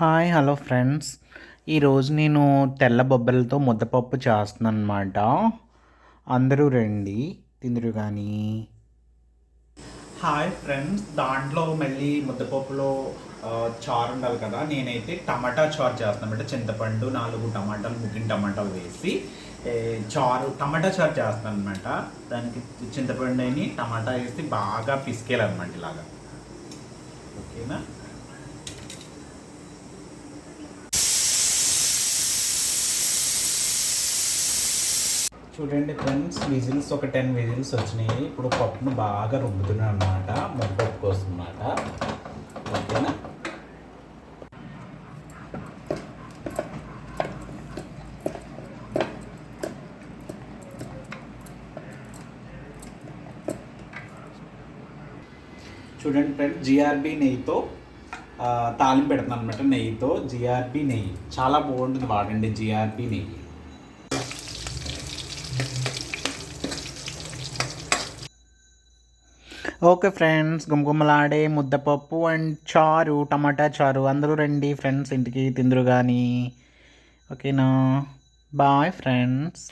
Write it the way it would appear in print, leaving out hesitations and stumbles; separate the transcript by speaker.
Speaker 1: Hi hello friends. ఈరోజు నేను తెల్ల బొబ్బలతో ముద్దపప్పు చేస్తున్నాను అనమాట. అందరూ రండి తిందురు కానీ. హాయ్ ఫ్రెండ్స్, దాంట్లో మళ్ళీ ముద్దపప్పులో చారు ఉండాలి కదా. నేనైతే టమాటా చారు చేస్తాను అనమాట. చింతపండు 4 టమాటాలు, ముగ్గిన టమాటాలు వేసి టమాటా చారు చేస్తాను అనమాట. దానికి చింతపండు అని టమాటా వేసి బాగా పిసికేయాలన్నమాట ఇలాగా. ఓకేనా. చూడండి ఫ్రెండ్స్, విజిల్స్ ఒక 10 విజిల్స్ వచ్చినాయి. ఇప్పుడు పప్పును బాగా రుబ్బుతున్నాను అనమాట, ముద్దపప్పు కోసం అన్నమాట. ఓకేనా. చూడండి ఫ్రెండ్స్, జిఆర్బి నెయ్యితో తాలింపు పెడుతున్నాను అనమాట. నెయ్యితో జిఆర్బి నెయ్యి చాలా బాగుంటుంది, వాడండి జిఆర్బి నెయ్యి. ఓకే ఫ్రెండ్స్, గుమగుమలాడే ముద్దపప్పు అండ్ చారు, టమాటా చారు. అందరూ రండి ఫ్రెండ్స్ ఇంటికి తిందురు కానీ. ఓకేనా. Bye friends.